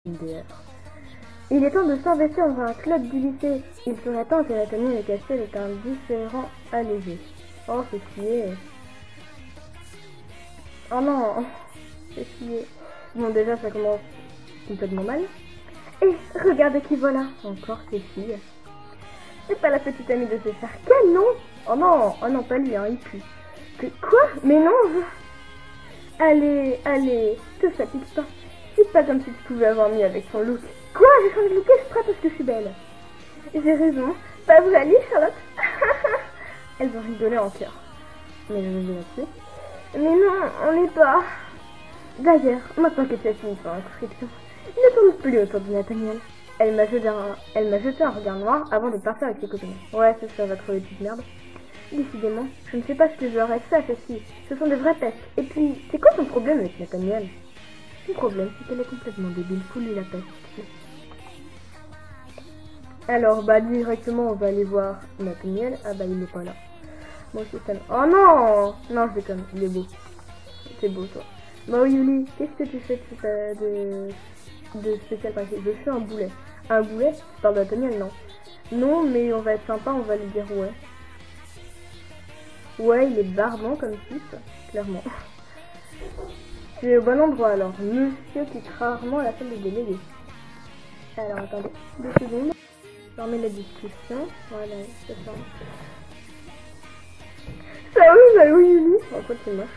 MDR. Il est temps de s'investir dans un club du lycée. Il serait temps que Nathaniel et Castiel aient un différent allégé. Oh, c'est chier. Oh non, c'est chier. Bon, déjà, ça commence complètement mal. Et regardez qui voilà. Encore ces filles. C'est pas la petite amie de César. Quel nom? Oh non, pas lui, hein, il pue. Quoi? Mais non, Allez, te fatigue pas. C'est pas comme si tu pouvais avoir mis avec son look. Quoi? J'ai changé de look exprès parce que je suis belle. J'ai raison. Pas vrai, allez, Charlotte? Elles ont rigolé en cœur. Mais je vais là-dessus. Mais non, on n'est pas. D'ailleurs, maintenant que tu as fini ton inscription, ne tourne plus autour de Nathaniel. Elle m'a jeté un regard noir avant de partir avec ses copines. Ouais, c'est ça, va crever petite merde. Décidément, je ne sais pas ce que je leur ai fait à cette fille. Ce sont des vrais pestes. Et puis, c'est quoi ton problème avec Nathaniel? Son problème, c'est qu'elle est complètement débile. Faut lui la peste. Alors, bah, directement, on va aller voir Nathaniel. Ah bah, il n'est pas là. Moi aussi, ça... Oh non! Non, je déconne, il est beau. C'est beau, toi. Bon, Yuli, qu'est-ce que tu fais de spécial? Enfin, je fais un boulet. Un boulet? Tu parles de Nathaniel? Non. Non, mais on va être sympa, on va lui dire ouais. Ouais, il est barbant comme type, clairement. Tu es au bon endroit alors. Monsieur quitte rarement la salle de délégués. Alors, attendez 2 secondes. Je remets la discussion. Voilà, c'est ça. Salut, Yuli. En quoi tu es moche?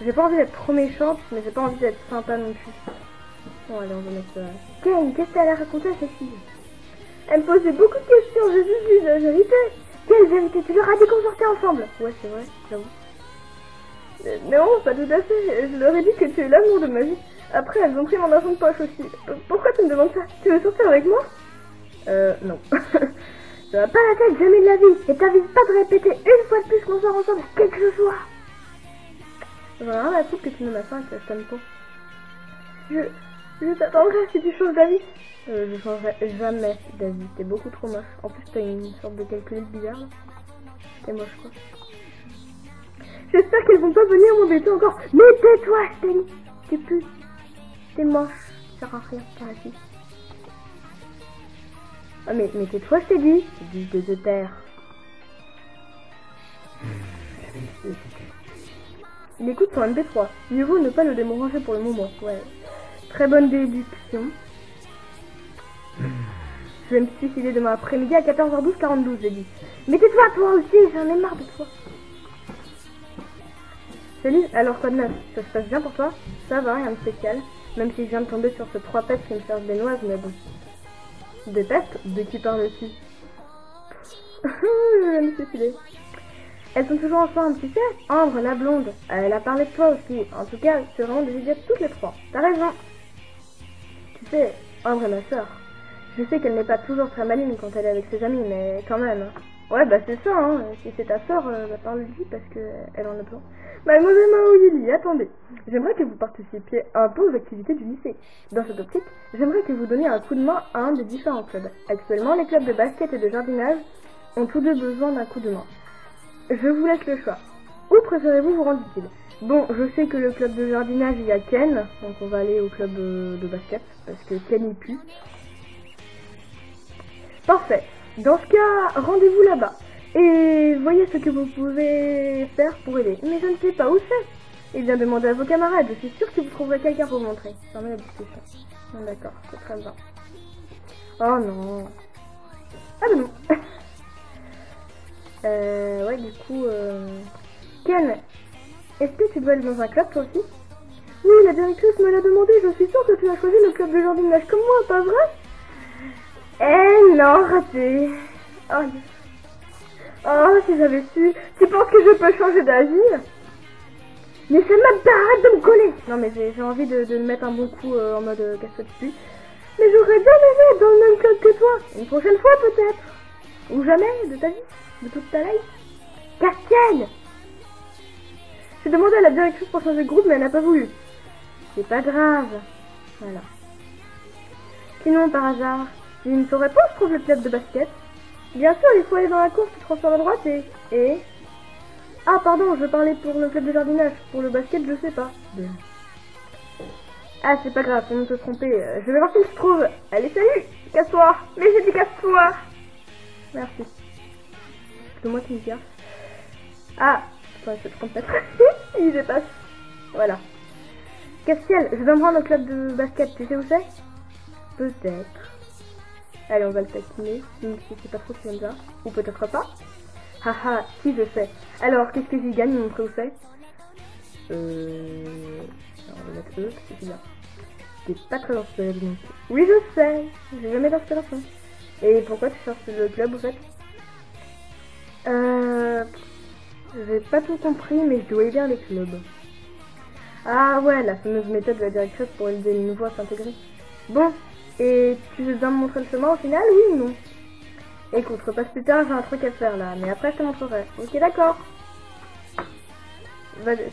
J'ai pas envie d'être trop méchante, mais j'ai pas envie d'être sympa non plus. Bon, allez, on va mettre ça. Ken, qu'est-ce qu'elle a raconté à cette fille? Elle me posait beaucoup de questions, j'ai juste dit la vérité. Quelle vérité? Tu leur as dit qu'on sortait ensemble? Ouais, c'est vrai, j'avoue. Non, pas tout à fait. Je leur ai dit que tu es l'amour de ma vie. Après, elles ont pris mon argent de poche aussi. Pourquoi tu me demandes ça? Tu veux sortir avec moi? Non. Ça va pas la tête, jamais de la vie. Et t'avises pas de répéter une fois de plus qu'on sort ensemble, quel que ce soit. J'en ai rien à foutre que tu me m'as fait que je t'aime pas. Je t'attendrai si tu changes d'avis. Je changerai jamais d'avis, t'es beaucoup trop moche. En plus, t'as une sorte de calculette bizarre. T'es moche, quoi. J'espère qu'elles vont pas venir m'embêter encore. Mais tais-toi, je t'ai dit. Tu pues. T'es moche. Ça sert à rien, par ici. Ah, mais tais-toi, je t'ai dit. Je dis de te taire. Il écoute son MP3. Mieux vaut ne pas le déranger pour le moment. Ouais. Très bonne déduction. Je vais me suicider demain après-midi à 14h12, 42, j'ai dit. Mais tais-toi, toi aussi, j'en ai marre de toi. Salut, alors quoi de neuf? Ça se passe bien pour toi? Ça va, rien de spécial. Même si je viens de tomber sur ce 3 pets qui me cherche des noises, mais bon. Des pets? De qui parles-tu? Je vais me suicider. Elles sont toujours ensemble, tu sais? Ambre, la blonde. Elle a parlé de toi aussi. En tout cas, c'est vraiment des idiotes toutes les trois. T'as raison. Tu sais, Ambre est ma soeur. Je sais qu'elle n'est pas toujours très maligne quand elle est avec ses amis, mais quand même. Ouais, bah c'est ça, hein. Si c'est ta soeur, bah parle-lui parce qu'elle en a besoin. Mademoiselle Maoyeli, attendez. J'aimerais que vous participiez un peu aux activités du lycée. Dans cette optique, j'aimerais que vous donniez un coup de main à un des différents clubs. Actuellement, les clubs de basket et de jardinage ont tous deux besoin d'un coup de main. Je vous laisse le choix. Où préférez-vous vous rendre utile? Bon, je sais que le club de jardinage, il y a Ken, donc on va aller au club de basket, parce que Ken il pue. Parfait. Dans ce cas, rendez-vous là-bas. Et voyez ce que vous pouvez faire pour aider. Mais je ne sais pas où c'est. Eh bien, demandez à vos camarades. Je suis sûre que vous trouverez quelqu'un pour vous montrer. Fermez la discussion. D'accord, c'est très bien. Oh non. Ah ben non. Ouais, du coup, Ken, est-ce que tu dois aller dans un club toi aussi? Oui, la directrice me l'a demandé. Je suis sûre que tu as choisi le club de jardinage comme moi, pas vrai? Eh non, raté. Oh, oh, si j'avais su. Tu penses que je peux changer d'avis? Mais c'est même pas, arrête de me coller. Non mais j'ai envie de me mettre un bon coup en mode casse-toi dessus. Mais j'aurais bien aimé être dans le même club que toi. Une prochaine fois peut-être. Ou jamais de ta vie. De toute ta life. Castiel. J'ai demandé à la directrice pour changer de groupe mais elle n'a pas voulu. C'est pas grave. Voilà. Sinon par hasard, tu ne saurais pas où se trouve le club de basket? Bien sûr, il faut aller dans la course, tu transformes à droite et... Ah pardon, je parlais pour le club de jardinage. Pour le basket, je sais pas. Bien. Ah, c'est pas grave, on peut se tromper. Je vais voir qui se trouve. Allez, salut. Casse-toi. Mais j'ai dit casse-toi. Merci. C'est moi qui me casse. Ah, je peux 30 mètres. Il dépasse. Voilà. Castiel, je vais me rendre au club de basket. Tu sais où c'est? Peut-être. Allez, on va le taquiner. Même si c'est pas trop si ça. Ou peut-être pas. Haha, si je sais. Alors, qu'est-ce que j'y gagne? Montrer où c'est? Alors, on va mettre E, parce que c'est bien. T'es pas très inspiré non plus. Oui, je sais. J'ai jamais d'inspiration. Et pourquoi tu cherches le club, au fait? J'ai pas tout compris, mais je dois bien les clubs. Ah ouais, la fameuse méthode de la directrice pour aider les nouveaux à s'intégrer. Bon, et tu veux bien me montrer le chemin au final, oui ou non? Écoute, repasse plus tard, j'ai un truc à faire là, mais après je te montrerai. Ok, d'accord.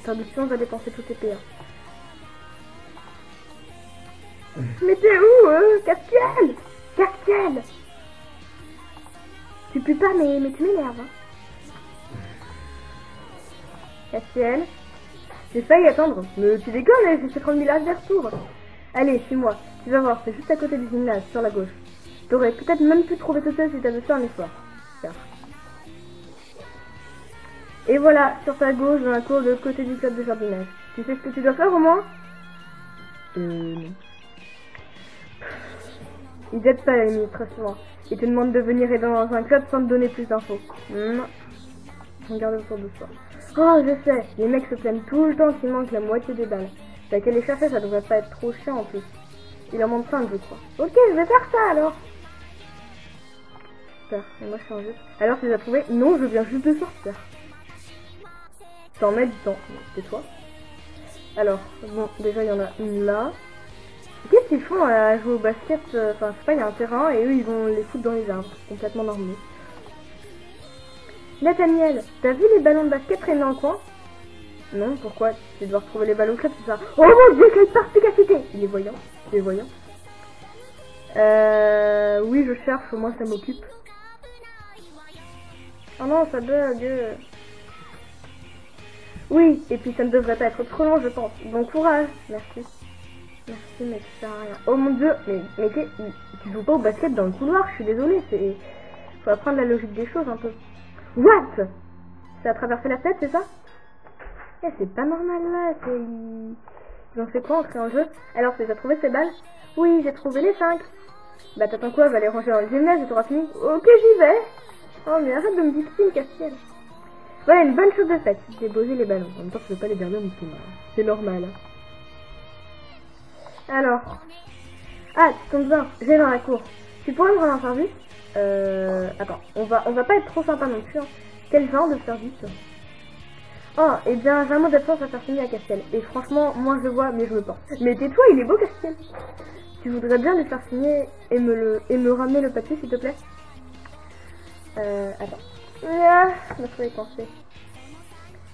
Traduction, va dépenser tous tes P1. Mais t'es où, Castiel? Castiel! Tu peux pas, mais tu m'énerves, hein. Castiel? J'ai failli attendre. Mais tu déconnes, j'ai fait 30 000 allers-retours. Allez, suis-moi. Tu vas voir, c'est juste à côté du gymnase, sur la gauche. T'aurais peut-être même pu trouver tout seul si t'avais fait un effort. Tiens. Et voilà, sur ta gauche, dans la cour de l'autre côté du club de jardinage. Tu sais ce que tu dois faire au moins? Non. Ils aident pas l'administration. Ils te demandent de venir aider dans un club sans te donner plus d'infos. Regarde autour de toi. Oh, je sais, les mecs se plaignent tout le temps qu'il manque la moitié des balles. T'as qu'à les chercher, ça devrait pas être trop chiant en plus. Il en manque 5, je crois. Ok, je vais faire ça alors. Super, et moi je suis en jeu. Alors tu les as trouvés? Non, je viens juste de sortir. T'en mets du temps, c'est toi. Alors, bon, déjà il y en a une là. Qu'est-ce qu'ils font à jouer au basket? Enfin, je sais pas, il y a un terrain et eux ils vont les foutre dans les arbres. Complètement normaux. Nathaniel, t'as vu les ballons de basket traîner dans le coin? Non, pourquoi? Tu dois retrouver les balles au club, c'est ça? Oh mon dieu, quelle perspicacité! Il est voyant, il est voyant. Oui, je cherche, au moins ça m'occupe. Oh non, ça bug. Oui, et puis ça ne devrait pas être trop long, je pense. Bon courage, merci. Merci, mais ça sert à rien. Oh mon dieu, mais tu joues pas au basket dans le couloir, je suis désolée, c'est... Faut apprendre la logique des choses un peu. What? Ça a traversé la tête, c'est ça? Eh, c'est pas normal là, c'est... Ils ont fait quoi, entrer en jeu? Alors, tu as trouvé ces balles? Oui, j'ai trouvé les 5. Bah t'attends quoi, va les ranger dans le gymnase et t'auras fini? Ok, j'y vais. Oh mais arrête de me victime, Castiel. Voilà, une bonne chose de faite, j'ai posé les ballons. En même temps, tu veux pas les garder en dessous, c'est normal. Alors... Ah, tu tombes bien, j'ai dans la cour. Tu pourrais me rendre un service? Attends, on va pas être trop sympa non plus, hein. Quel genre de service? Oh, et bien, j'ai un mot d'absence à faire signer à Castiel. Et franchement, moi je le vois, mais je me pense. Mais tais-toi, il est beau, Castiel. Tu voudrais bien le faire signer et me ramener le papier, s'il te plaît? Attends. Ah, je me suis pensé.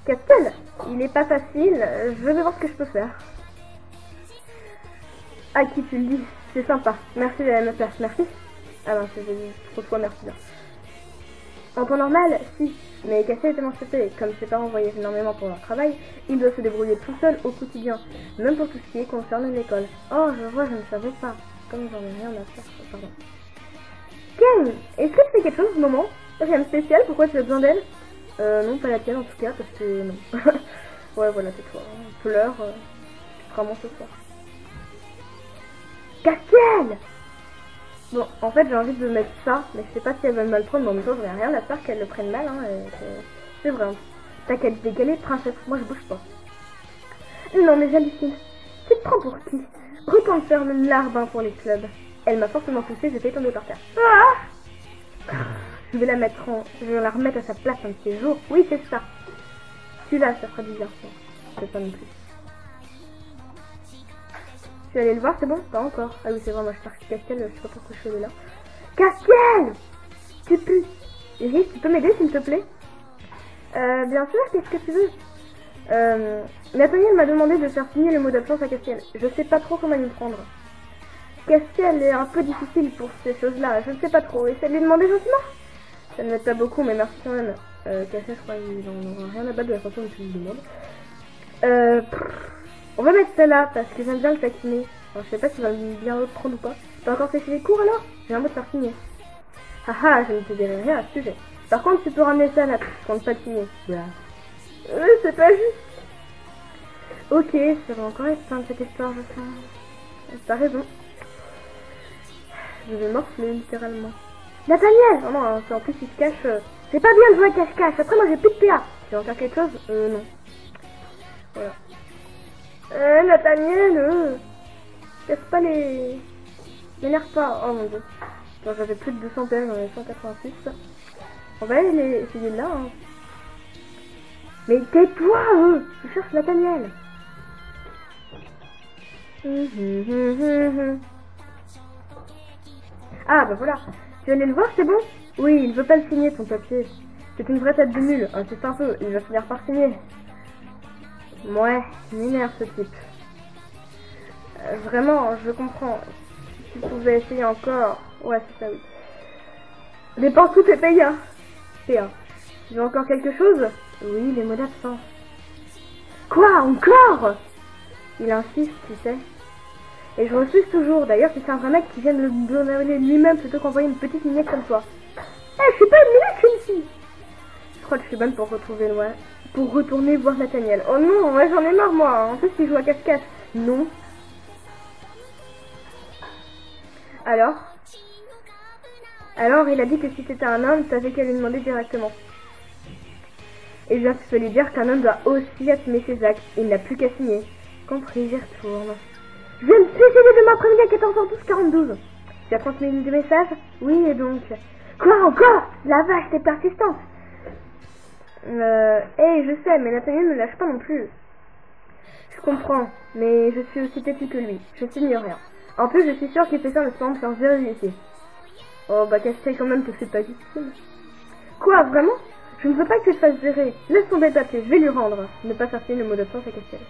Castiel, il est pas facile. Je vais voir ce que je peux faire. À qui tu le dis? C'est sympa. Merci de me place. Merci. Ah non, c'est trop de fois merci bien. En temps normal, si. Mais Castiel est tellement stressé, comme ses parents voyagent énormément pour leur travail, il doit se débrouiller tout seul au quotidien, même pour tout ce qui est concerne l'école. Oh, je vois, je ne savais pas. Comme j'en ai rien à faire, pardon. Ken, est-ce que tu fais quelque chose en ce moment? Rien de spécial, pourquoi tu as besoin d'elle? Non, pas la tienne en tout cas, parce que non. Ouais, voilà, c'est toi. Pleure, vraiment ce soir. Castiel! Bon, en fait, j'ai envie de mettre ça, mais je sais pas si elle va mal prendre, mais en même temps, j'en ai rien à faire qu'elle le prenne mal, hein, c'est vrai. T'as qu'à te décaler, princesse, moi je bouge pas. Non, mais j'hallucine. Tu te prends pour qui? Retourne faire le larbin pour les clubs. Elle m'a fortement poussé, j'ai fait tomber par terre. Ah! Je vais la remettre à sa place un de ces jours. Oui, c'est ça. Celui-là, ça fera du bien. C'est pas non plus. Tu es allé le voir, c'est bon? Pas encore. Ah oui, c'est vrai, moi je cherche Castiel, je sais pas pourquoi je suis allée là. Castiel! Tu pues. Iris, tu peux m'aider s'il te plaît? Bien sûr, qu'est-ce que tu veux? Nathaniel m'a demandé de faire signer le mot d'absence à Castiel. Je sais pas trop comment y prendre. Castiel est un peu difficile pour ces choses-là, je ne sais pas trop. Essaie de lui demander gentiment. Ça ne m'aide pas beaucoup, mais merci quand même. Castiel, je crois qu'il en aura rien à battre de la façon dont tu lui demandes. On va mettre celle-là parce que j'aime bien le taquiner. Alors, je sais pas s'il va bien le prendre ou pas. T'as encore séché les cours alors? J'ai un mot de faire signer. Haha, je ne te dirai rien à ce sujet. Par contre, tu peux ramener ça là pour ne pas le signer. C'est pas juste. Ok, ça va encore être simple cette histoire, je sens. T'as raison. Je vais morfler littéralement. Nathaniel! Oh non, en plus il se cache. C'est pas bien de jouer cache-cache. Après, moi j'ai plus de PA. Tu veux encore quelque chose? Non. Voilà. Nathaniel, casse pas les. M'énerve pas. Oh mon dieu. Bon, j'avais plus de 200 PA, j'en ai 186. On va aller essayer de là. Hein. Mais tais-toi, je cherche Nathaniel. Ah bah voilà. Tu allais le voir, c'est bon? Oui, il veut pas le signer ton papier. C'est une vraie tête de nul. C'est un peu. Il va finir par signer. Ouais, il m'énerve ce type. Vraiment, je comprends. Si tu pouvais essayer encore. Ouais, c'est ça, oui. Dépense tout tes payes. PA. Tu veux encore quelque chose? Oui, les mots d'absence. Quoi? Encore? Il insiste, tu sais. Et je refuse toujours. D'ailleurs, si c'est un vrai mec qui vient de le donner lui-même plutôt qu'envoyer une petite minette comme toi. Je suis pas une minette, je suis une fille. Je crois que je suis bonne pour retrouver loin. Pour retourner voir Nathaniel. Oh non, ouais, j'en ai marre moi. En plus, il joue à cache-cache. Non. Alors, il a dit que si c'était un homme, t'avais qu'à lui demander directement. Et bien, tu peux lui dire qu'un homme doit aussi assumer ses actes. Il n'a plus qu'à signer. Compris, j'y retourne. Je viens de suicider de m'après-midi à 14h12, 42. Tu as transmis des messages? Oui, et donc... Quoi encore? La vache, t'es persistante. Je sais, mais Nathaniel ne lâche pas non plus. Je comprends, mais je suis aussi têtu que lui. Je signe rien. En plus, je suis sûre qu'il fait ça en espérant me faire virer ici. Oh, bah casse-toi quand même, te fais pas victime. Quoi, vraiment? Je ne veux pas que tu te fasses virer. Laisse tomber le papier, je vais lui rendre. Ne pas faire signer le mot d'absence à Castiel.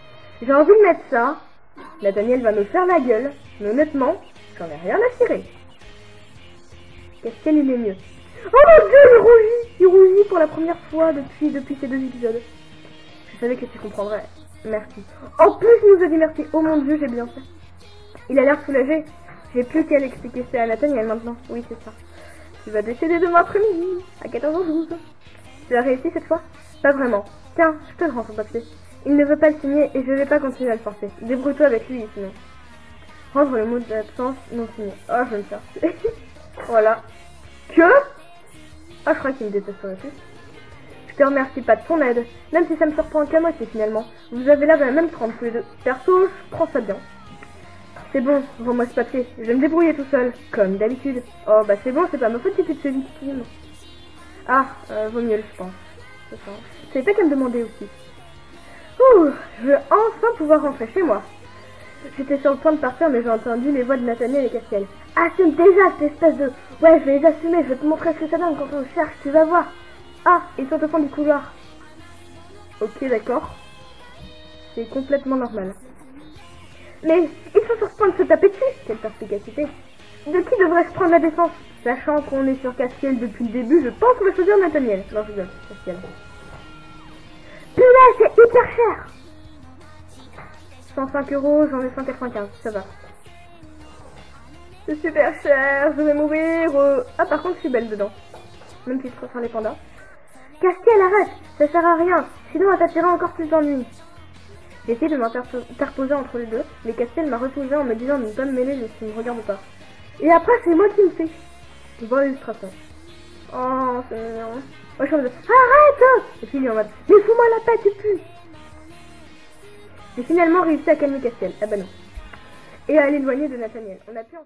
J'ai envie de mettre ça. Nathaniel va me faire la gueule. Mais honnêtement, j'en ai rien à cirer. Castiel, il est mieux. Oh mon dieu, il rougit! Il rougit pour la première fois depuis ces 2 épisodes. Je savais que tu comprendrais. Merci. En plus, il nous a dit merci. Oh mon dieu, j'ai bien fait. Il a l'air soulagé. J'ai plus qu'à l'expliquer ça à Nathaniel maintenant. Oui, c'est ça. Tu vas décéder demain après-midi, à 14h12. Tu as réussi cette fois? Pas vraiment. Tiens, je te le rends ton papier. Il ne veut pas le signer et je vais pas continuer à le forcer. Débrouille-toi avec lui sinon. Rendre le mot d'absence non signé. Oh, je vais me faire tuer. Voilà. Que? Ah, je crois qu'il me détesterait plus. Je te remercie pas de ton aide, même si ça me surprend qu'à moitié finalement. Vous avez l'air de la même trempe tous les deux. Perso, je prends ça bien. C'est bon, rends-moi ce papier. Je vais me débrouiller tout seul, comme d'habitude. Oh, bah c'est bon, c'est pas ma faute si tu te fais victime. Ah, vaut mieux, je pense. C'est pas qu'à me demander aussi. Ouh, je veux enfin pouvoir rentrer chez moi. J'étais sur le point de partir, mais j'ai entendu les voix de Nathaniel et Castiel. Assume déjà cette espèce de... Ouais, je vais les assumer, je vais te montrer ce que ça donne quand on cherche, tu vas voir. Ah, ils sont au fond du couloir. Ok, d'accord. C'est complètement normal. Mais ils sont sur le point de se taper dessus. Quelle perspicacité. De qui devrais-je prendre la défense? Sachant qu'on est sur Castiel depuis le début, je pense qu'on va choisir Nathaniel. Non, je rigole, Castiel. Punaise, c'est hyper cher. 105 €, j'en ai 195, ça va. C'est super cher, je vais mourir. Ah, par contre, je suis belle dedans. Même si je préfère les pandas. Castiel, arrête, ça sert à rien. Sinon, elle t'attirera encore plus d'ennuis. J'ai essayé de m'interposer entre les deux, mais Castiel m'a refusé en me disant de ne pas me mêler de ce qui ne me regarde pas. Et après, c'est moi qui me fais. Bon illustration. Oh, c'est mignon. Moi, je suis en mode, arrête! Et puis, il est en mode, mais fous-moi la paix, tu pues! J'ai finalement réussi à calmer Castiel. Ah bah non. Et à l'éloigner de Nathaniel. On a pu